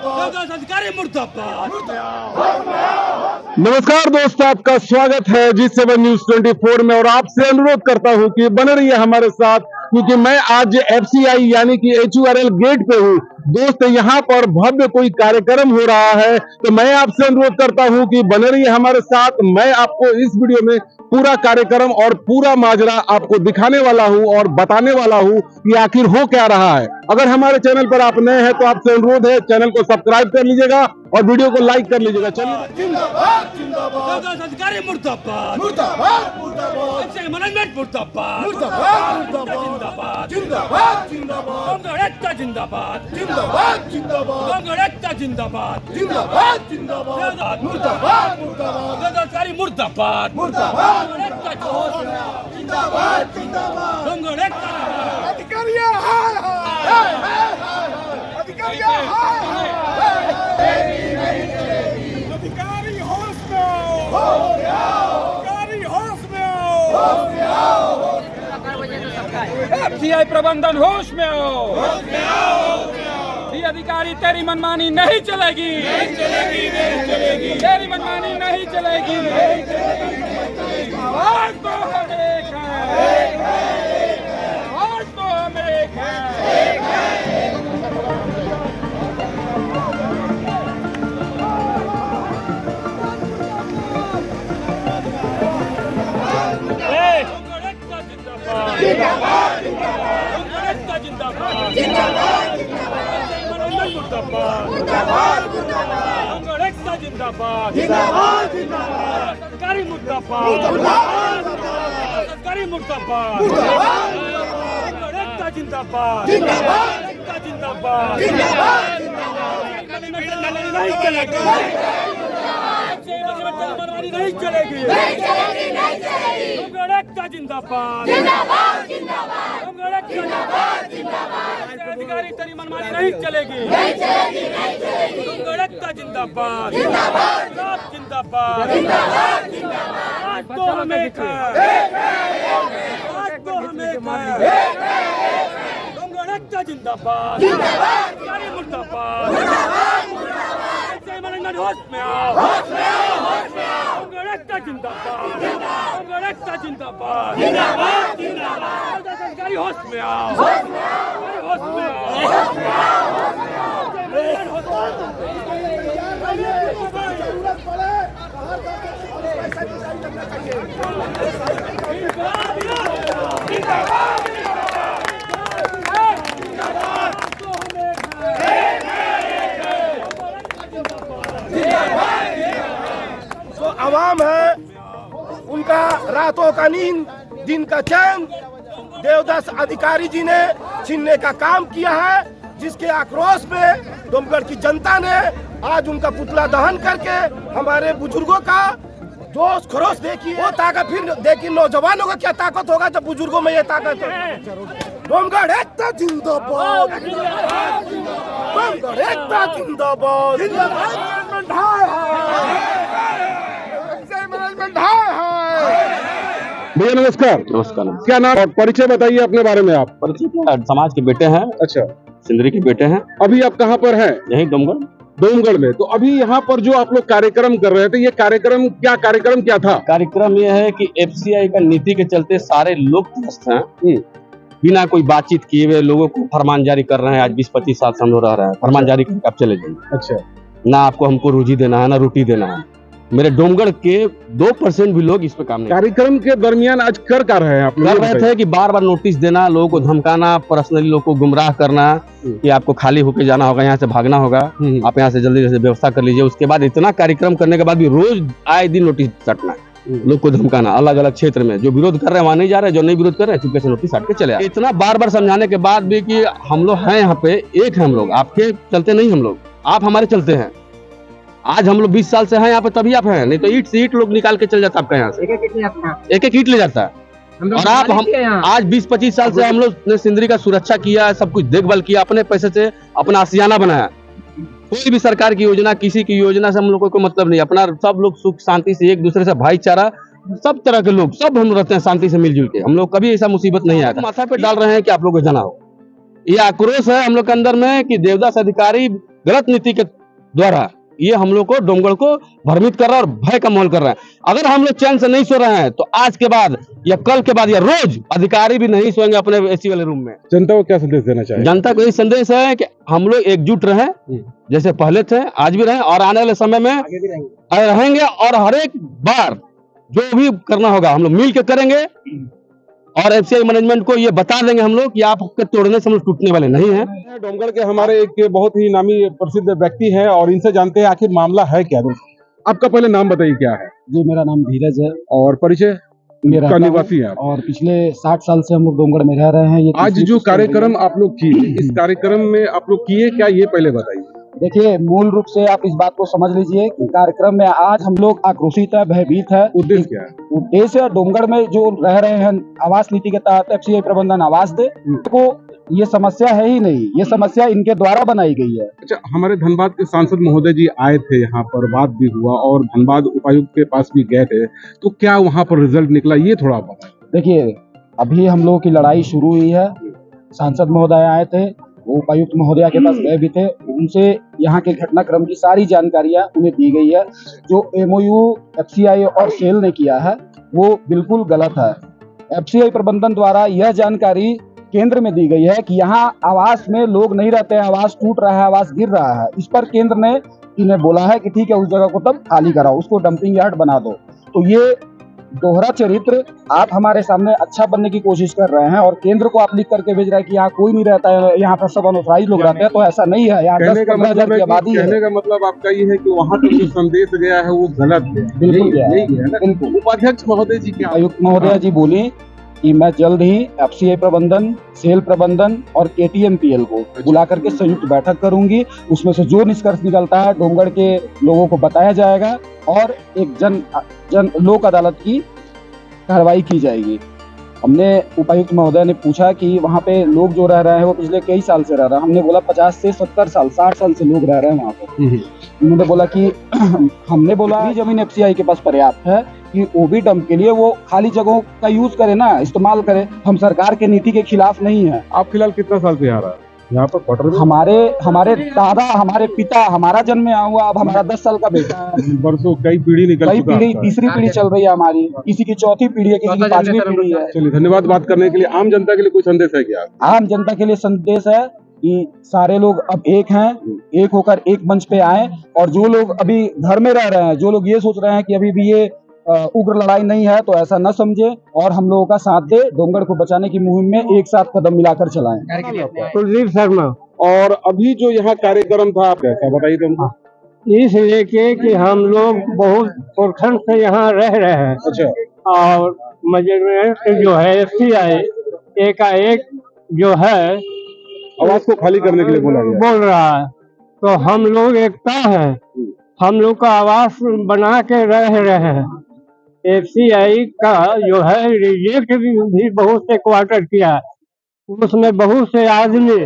देवदास अधिकारी मुर्दाबाद। नमस्कार दोस्तों, आपका स्वागत है G7 न्यूज 24 में और आपसे अनुरोध करता हूं कि बने रहिए हमारे साथ, क्योंकि मैं आज FCI यानी कि HURL गेट पे हूं। दोस्त, यहां पर भव्य कोई कार्यक्रम हो रहा है, तो मैं आपसे अनुरोध करता हूं कि बने रहिए हमारे साथ। मैं आपको इस वीडियो में पूरा कार्यक्रम और पूरा माजरा आपको दिखाने वाला हूं और बताने वाला हूं कि आखिर हो क्या रहा है। अगर हमारे चैनल पर आप नए हैं तो आपसे अनुरोध है, चैनल को सब्सक्राइब कर लीजिएगा और वीडियो को लाइक कर लीजिएगा। चलिए, जिंदाबाद जिंदाबाद देवदास अधिकारी मुर्दाबाद मुर्दाबाद मुर्दाबाद FCI मैनेजमेंट मुर्दाबाद मुर्दाबाद मुर्दाबाद जिंदाबाद जिंदाबाद कामगार एकता जिंदाबाद जिंदाबाद जिंदाबाद कामगार एकता जिंदाबाद जिंदाबाद जिंदाबाद मुर्दाबाद मुर्दाबाद देवदास अधिकारी मुर्दाबाद मुर्दाबाद जिंदाबाद जिंदाबाद कामगार एकता अधिकारी हाय हाय अधिकारी हाय अधिकारी होश में अधिकारी होश में FCI प्रबंधन होश में आओ। ये अधिकारी तेरी मनमानी नहीं चलेगी, तेरी मनमानी नहीं चलेगी। आज तो हम एक हैं, आज तो हम एक हैं। जिंदाबाद जिंदाबाद जिंदाबाद जिंदाबाद मुर्दाबाद मुर्दाबाद मुर्दाबाद एकता जिंदाबाद जिंदाबाद जिंदाबाद सरकारी मुर्दाबाद मुर्दाबाद सरकारी मुर्दाबाद मुर्दाबाद एकता जिंदाबाद जिंदाबाद एकता जिंदाबाद जिंदाबाद नहीं चलेगी, नहीं चलेगी, नहीं चलेगी, नहीं चलेगी। एकता जिंदाबाद जिंदाबाद जिंदाबाद जिंदाबाद जिंदाबाद अधिकारी तेरी मनमानी नहीं चलेगी, नहीं चलेगी, नहीं चलेगी। एकता जिंदाबाद जिंदाबाद जिंदाबाद जिंदाबाद जिंदाबाद आज तो हम एक हैं, आज तो हम एक हैं। एकता जिंदाबाद जिंदाबाद अधिकारी मुर्दाबाद मुर्दाबाद मुर्दाबाद FCI मैनेजमेंट होश में आओ, होश में आओ, होश में आओ। एकता जिंदाबाद जिंदाबाद एकता जिंदाबाद जिंदाबाद जिंदाबाद देवदास अधिकारी होश में आओ, होश में आओ, होश में आओ, होश में आओ, होश में आओ। जरूरत पड़े जो आवाम है उनका रातों का नींद दिन का चैन देवदास अधिकारी जी ने छीनने का काम किया है, जिसके आक्रोश में डोमगढ़ की जनता ने आज उनका पुतला दहन करके हमारे बुजुर्गों का जोश खरोश देखिए। वो ताकत फिर देखिए नौजवानों का क्या ताकत होगा जब बुजुर्गों में ये ताकत है। डोमगढ़ एकता जिंदाबाद, डोमगढ़ एकता जिंदाबाद, मैनेजमेंट हाय हाय। भैया नमस्कार। नमस्कार। क्या नाम और परिचय बताइए अपने बारे में। आप परिचय क्या, समाज के बेटे हैं। अच्छा, सिंदरी के बेटे हैं। अभी आप कहाँ पर हैं? यही डोमगढ़ में। तो अभी यहाँ पर जो आप लोग कार्यक्रम कर रहे थे, ये कार्यक्रम क्या था? कार्यक्रम यह है कि FCI का नीति के चलते सारे लोग त्रस्त हैं, बिना कोई बातचीत किए हुए लोगों को फरमान जारी कर रहे हैं। आज 20-25 साल से हम लोग रह रहे हैं, फरमान जारी करके आप चले जाइए। अच्छा, ना आपको हमको रोजी देना है, ना रोटी देना है। मेरे डोमगढ़ के 2% भी लोग इस पे काम नहीं। कार्यक्रम के दरमियान आज कर रहे हैं आप लोग? कर रहे थे कि बार बार नोटिस देना, लोगों को धमकाना, पर्सनली लोगों को गुमराह करना कि आपको खाली होके जाना होगा, यहाँ से भागना होगा, आप यहाँ से जल्दी से व्यवस्था कर लीजिए। उसके बाद इतना कार्यक्रम करने के बाद भी रोज आए दिन नोटिस सटना, लोग को धमकाना। अलग अलग क्षेत्र में जो विरोध कर रहे हैं वहाँ नहीं जा रहे, जो नहीं विरोध कर रहे हैं चुपके से नोटिस हट के चले आए। इतना बार बार समझाने के बाद भी कि हम लोग हैं यहाँ पे, एक है हम लोग, आपके चलते नहीं हम लोग, आप हमारे चलते हैं। आज हम लोग 20 साल से हैं यहाँ पे, तभी आप हैं, नहीं तो ईट से ईट लोग निकाल के चल जाता आपका यहाँ से, एक एक ईट ले जाता है। और आप हम आज 20-25 साल से हम लोग ने सिंदरी का सुरक्षा किया, सब कुछ देखभाल किया, अपने पैसे से अपना आशियाना बनाया। कोई भी सरकार की योजना, किसी की योजना से हम लोग को मतलब नहीं। अपना सब लोग सुख शांति से, एक दूसरे से भाईचारा, सब तरह के लोग, सब हम रहते हैं शांति से मिलजुल के। हम लोग कभी ऐसा मुसीबत नहीं आया। माथा पे डाल रहे हैं कि आप लोग को जाना हो। ये आक्रोश है हम लोग के अंदर में कि देवदास अधिकारी गलत नीति के द्वारा ये हम लोग को डोमगढ़ को भ्रमित कर रहा है और भय का माहौल कर रहा है। अगर हम लोग चैन से नहीं सो रहे हैं तो आज के बाद या कल के बाद या रोज अधिकारी भी नहीं सोएंगे अपने एसी वाले रूम में। जनता को क्या संदेश देना चाहिए? जनता को यही संदेश है कि हम लोग एकजुट रहें, जैसे पहले थे आज भी रहें और आने वाले समय में रहेंगे और हर एक बार जो भी करना होगा हम लोग मिल के करेंगे और एफसीआई मैनेजमेंट को ये बता देंगे हम लोग कि आपके तोड़ने से हम लोग टूटने वाले नहीं हैं। डोमगढ़ के हमारे एक बहुत ही नामी प्रसिद्ध व्यक्ति है और इनसे जानते हैं आखिर मामला है क्या। आपका पहले नाम बताइए क्या है? जी मेरा नाम धीरज है और परिचय मेरा का निवासी है और पिछले 60 साल से हम लोग डोमगढ़ में रह रहे हैं। ये आज जो कार्यक्रम आप लोग किए, इस कार्यक्रम में आप लोग किए क्या, ये पहले बताइए। देखिए मूल रूप से आप इस बात को समझ लीजिए कि कार्यक्रम में आज हम लोग आक्रोशित है, भयभीत है। उद्देश्य क्या है? उद्देश्य डोमगढ़ में जो रह रहे हैं आवास नीति के तहत एफसीआई प्रबंधन आवास दे को ये समस्या है ही नहीं, ये समस्या इनके द्वारा बनाई गई है। अच्छा, हमारे धनबाद के सांसद महोदय जी आए थे, यहाँ पर बात भी हुआ और धनबाद उपायुक्त के पास भी गए थे, तो क्या वहाँ पर रिजल्ट निकला, ये थोड़ा बताएं। देखिए अभी हम लोगों की लड़ाई शुरू हुई है। सांसद महोदय आए थे, वो उपायुक्त महोदया के पास गए भी थे, उनसे यहाँ के घटनाक्रम की सारी जानकारियां उन्हें दी गई है। जो एमओयू एफसीआई और सेल ने किया है वो बिल्कुल गलत है। एफसीआई प्रबंधन द्वारा यह जानकारी केंद्र में दी गई है कि यहाँ आवास में लोग नहीं रहते हैं, आवास टूट रहा है, आवास गिर रहा है। इस पर केंद्र ने इन्हें बोला है कि ठीक है उस जगह को तब खाली कराओ, उसको डंपिंग यार्ड बना दो। तो ये दोहरा चरित्र आप हमारे सामने अच्छा बनने की कोशिश कर रहे हैं और केंद्र को आप लिख करके भेज रहे हैं कि यहाँ कोई नहीं रहता है, यहाँ पर सब अनऑथराइज्ड लोग रहते हैं। तो ऐसा नहीं है, यहाँ 10-15 हजार की आबादी है। कहने का मतलब आपका ये है कि वहाँ तक जो संदेश गया है वो गलत है। बिल्कुल गया है, बिल्कुल। उपाध्यक्ष महोदय जी क्या आयुक्त महोदया जी बोली कि मैं जल्द ही एफसीआई प्रबंधन, सेल प्रबंधन और केटीएमपीएल को बुला करके संयुक्त बैठक करूंगी। उसमें से जो निष्कर्ष निकलता है डोमगढ़ के लोगों को बताया जाएगा और एक जन लोक अदालत की कार्रवाई की जाएगी। हमने उपायुक्त महोदय ने पूछा कि वहाँ पे लोग जो रह रहे हैं वो पिछले कई साल से रह रहे हैं। हमने बोला 50 से 70 साल 60 साल से लोग रह रहे हैं वहाँ पे। उन्होंने बोला कि हमने बोला जमीन एफसीआई के पास पर्याप्त है कि ओबी डंप के लिए वो खाली जगहों का यूज करे ना, इस्तेमाल करे। हम सरकार के नीति के खिलाफ नहीं है। आप फिलहाल कितना साल से आ रहा है यहाँ पर क्वार्टर में? हमारे दादा, हमारे पिता, हमारा जन्म में हुआ, अब हमारा 10 साल का बेटा है। बरसों कई पीढ़ी निकल कई चुका पीढ़ी, है। तीसरी पीढ़ी चल रही है हमारी, किसी की चौथी पीढ़ी है, किसी की 5वीं पीढ़ी है। चलिए, धन्यवाद बात करने के लिए। आम जनता के लिए कोई संदेश है क्या? आम जनता के लिए संदेश है कि सारे लोग अब एक हैं, एक होकर एक मंच पे आए और जो लोग अभी घर में रह रहे हैं, जो लोग ये सोच रहे हैं कि अभी भी ये उग्र लड़ाई नहीं है, तो ऐसा न समझे और हम लोगों का साथ दे। डोमगढ़ को बचाने की मुहिम में एक साथ कदम मिलाकर चलाएं। कुलदीप शर्मा। और अभी जो यहाँ कार्यक्रम था आप कैसा बताइए तुमको? इस लेके कि हम लोग बहुत पुरखन से यहाँ रह रहे हैं। अच्छा। और मैनेजमेंट जो है एफसीआई एकाएक जो है आवास को खाली करने के लिए बोला गया। बोल रहा है, तो हम लोग एकता है, हम लोग का आवास बना के रह रहे हैं। एफसीआई का जो है रिजेक्ट भी बहुत से क्वार्टर किया, उसमें बहुत से आदमी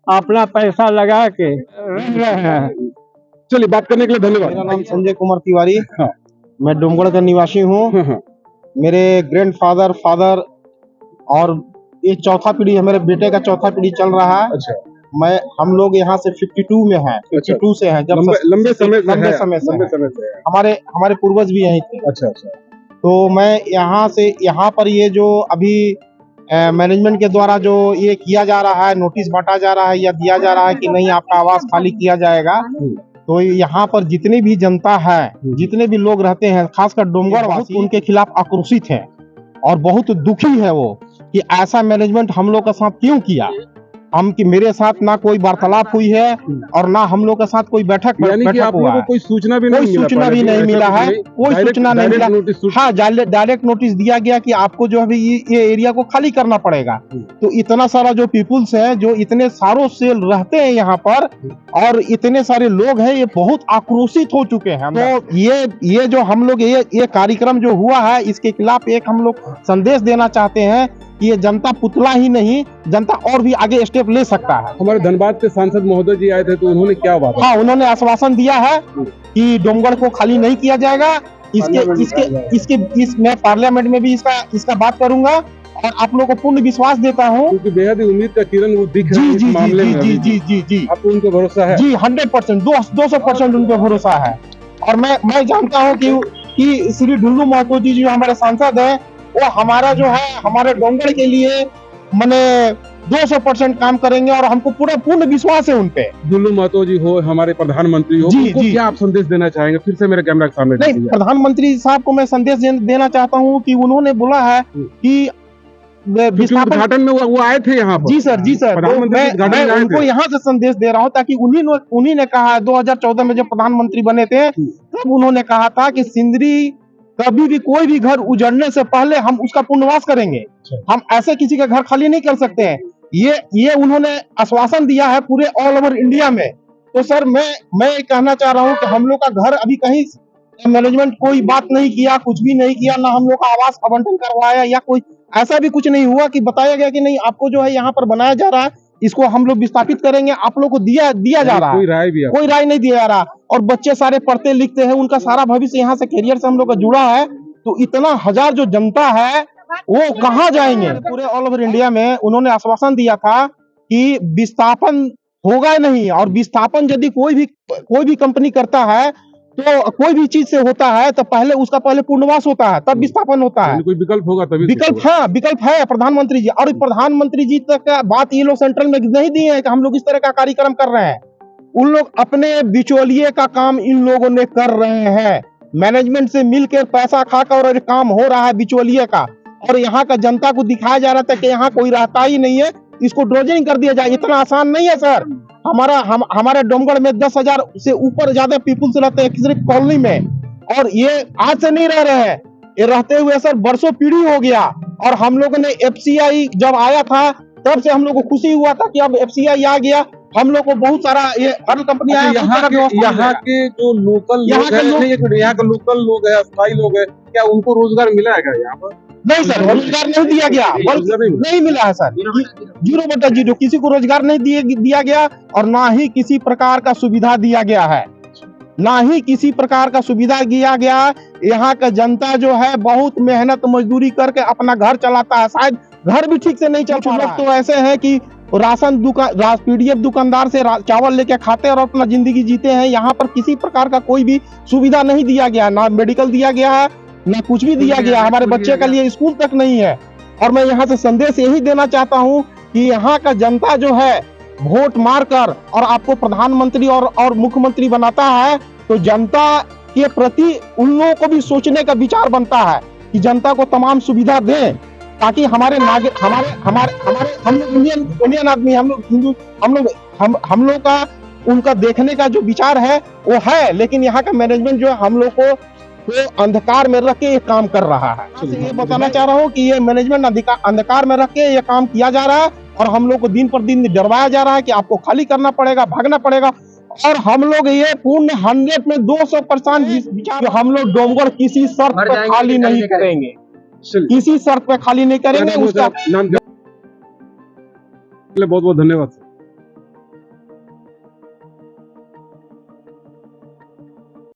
अपना पैसा लगा के रह रहे हैं। चलिए, बात करने के लिए धन्यवाद। मेरा नाम संजय कुमार तिवारी। मैं डोमगढ़ का निवासी हूँ। मेरे ग्रैंडफादर, फादर और ये चौथा पीढ़ी है, मेरे बेटे का चौथा पीढ़ी चल रहा है। अच्छा। हम लोग यहाँ से 52 में हैं, 52 से हैं। जब लंबे समय से हमारे पूर्वज भी यहीं थे। अच्छा। तो मैं यहाँ पर ये जो अभी मैनेजमेंट के द्वारा जो ये किया जा रहा है, नोटिस बांटा जा रहा है या दिया जा रहा है कि नहीं आपका आवास खाली किया जाएगा, तो यहाँ पर जितनी भी जनता है, जितने भी लोग रहते हैं, खासकर डोमगढ़ वासी, उनके खिलाफ आक्रोशित है और बहुत दुखी है वो कि ऐसा मैनेजमेंट हम लोग के साथ क्यों किया। कि मेरे साथ ना कोई वार्तालाप हुई है और ना हम लोग के साथ कोई बैठक हुआ है। कोई सूचना भी नहीं मिला है। कोई सूचना नहीं मिला। हाँ, डायरेक्ट नोटिस दिया गया कि आपको जो अभी ये एरिया को खाली करना पड़ेगा। तो इतना सारा जो पीपुल्स है, जो इतने सारों सेल रहते हैं यहाँ पर और इतने सारे लोग हैं, ये बहुत आक्रोशित हो चुके हैं। तो ये जो हम लोग ये कार्यक्रम जो हुआ है, इसके खिलाफ एक हम लोग संदेश देना चाहते हैं कि ये जनता पुतला ही नहीं, जनता और भी आगे स्टेप ले सकता है। हमारे धनबाद के सांसद महोदय जी आए थे, तो उन्होंने क्या बात? हाँ, उन्होंने आश्वासन दिया है कि डोमगढ़ को खाली नहीं किया जाएगा। मैं पार्लियामेंट में भी इसका बात करूंगा और आप लोगों को पूर्ण विश्वास देता हूँ। क्योंकि बेहद ही उम्मीद का किरण वो दिख रहा है जी इस जी मामले जी में जी अभी। जी जी जी आपको उन पे भरोसा है? जी 100%, 200% उन पे भरोसा है। और मैं जानता हूँ कि श्री ढुल्लू महतो जी जो हमारे सांसद है, वो हमारा जो है हमारे डोंगड़ के लिए मैंने 200% काम करेंगे और हमको पूरा पूर्ण विश्वास है उन पे। ढुल्लू महतो जी हो, हमारे प्रधानमंत्री हो, जी, उनको जी। क्या आप संदेश देना चाहेंगे? फिर से मेरे कैमरा के सामने नहीं, देखिए। प्रधानमंत्री साहब को मैं संदेश देना चाहता हूँ कि उन्होंने बोला है कि क्योंकि विस्थापन। उद्घाटन में वो आए थे यहाँ पर। जी सर, जी सर। तो प्रधानमंत्री उद्घाटन मैं में आए उनको थे। यहाँ से संदेश दे रहा हूँ ताकि उन्हीं ने कहा है 2014 में जब प्रधानमंत्री बने थे, तब उन्होंने कहा था कि सिंदरी कभी भी कोई भी घर उजड़ने से पहले हम उसका पुनर्वास करेंगे। हम ऐसे किसी का घर खाली नहीं कर सकते हैं। ये उन्होंने आश्वासन दिया है पूरे ऑल ओवर इंडिया में। तो सर मैं ये कहना चाह रहा हूँ कि हम लोग का घर अभी कहीं मैनेजमेंट कोई बात नहीं किया, कुछ भी नहीं किया, ना हम लोग का आवास आवंटन करवाया या कोई ऐसा भी कुछ नहीं हुआ कि बताया गया कि नहीं आपको जो है यहाँ पर बनाया जा रहा है, इसको हम लोग विस्थापित करेंगे, आप लोग को दिया जा रहा कोई है। राय भी कोई राय नहीं दिया जा रहा। और बच्चे सारे पढ़ते लिखते हैं, उनका सारा भविष्य यहाँ से कैरियर से हम लोग का जुड़ा है। तो इतना हजार जो जनता है वो कहाँ जाएंगे? पूरे ऑल ओवर इंडिया में उन्होंने आश्वासन दिया था कि विस्थापन होगा नहीं, और विस्थापन यदि कोई भी कंपनी करता है तो कोई भी चीज से होता है तो उसका पहले पुनर्वास होता है, तब विस्थापन होता है। कोई विकल्प होगा तभी। विकल्प है प्रधानमंत्री जी। और प्रधानमंत्री जी तक बात ये लोग सेंट्रल में नहीं दिए हैं कि हम लोग इस तरह का कार्यक्रम कर रहे हैं। उन लोग अपने बिचौलिए का काम इन लोगों ने कर रहे हैं। मैनेजमेंट से मिलकर पैसा खाकर और काम हो रहा है बिचौलिए का, और यहाँ का जनता को दिखाया जा रहा था कि यहाँ कोई रहता ही नहीं है, इसको ड्रोजिंग कर दिया जाए। इतना आसान नहीं है सर। हमारे डोंगड़ में 10,000 से ऊपर ज्यादा पीपुल्स रहते हैं सिर्फ कॉलोनी में, और ये आज से नहीं रह रहे हैं, ये रहते हुए सर बरसों पीढ़ी हो गया। और हम लोगों ने FCI जब आया था तब से हम लोग को खुशी हुआ था कि अब FCI आ गया। हम लोग को बहुत सारा ये हर कंपनी आया। यहाँ के जो लोकल लोग हैं, यहाँ के लोकल लोग हैं, अस्थायी लोग हैं, क्या उनको रोजगार मिला है क्या यहाँ पर? नहीं सर, रोजगार नहीं दिया गया, नहीं मिला है सर। 0/0 किसी को रोजगार नहीं दिया गया, और ना ही किसी प्रकार का सुविधा दिया गया है, ना ही किसी प्रकार का सुविधा दिया गया। यहाँ का जनता जो है बहुत मेहनत मजदूरी करके अपना घर चलाता है, शायद घर भी ठीक से नहीं चल पा रहा है। तो ऐसे हैं कि PDF दुकानदार से चावल लेके खाते हैं और अपना जिंदगी जीते हैं। यहाँ पर किसी प्रकार का कोई भी सुविधा नहीं दिया गया, ना मेडिकल दिया गया है, ना कुछ भी दिया गया। हमारे बच्चे के लिए स्कूल तक नहीं है। और मैं यहाँ से संदेश यही देना चाहता हूँ कि यहाँ का जनता जो है वोट मारकर और आपको प्रधानमंत्री और मुख्यमंत्री बनाता है, तो जनता के प्रति उन लोगों को भी सोचने का विचार बनता है कि जनता को तमाम सुविधा दें, ताकि हमारे नागरिक हम लोग इंडियन आदमी, हम लोग हिंदू, हम लोग का उनका देखने का जो विचार है वो है। लेकिन यहाँ का मैनेजमेंट जो है हम लोग को अंधकार में रख के ये काम कर रहा है। ये बताना चाह रहा हूँ कि ये मैनेजमेंट अंधकार में रख के ये काम किया जा रहा है, और हम लोग को दिन पर दिन डरवाया जा रहा है कि आपको खाली करना पड़ेगा, भागना पड़ेगा। और हम लोग ये पूर्ण 100 में 200% विचार, हम लोग डोंगड़ किसी शर्त पे खाली नहीं करेंगे, किसी शर्त पे खाली नहीं करेंगे। उसका बहुत बहुत धन्यवाद।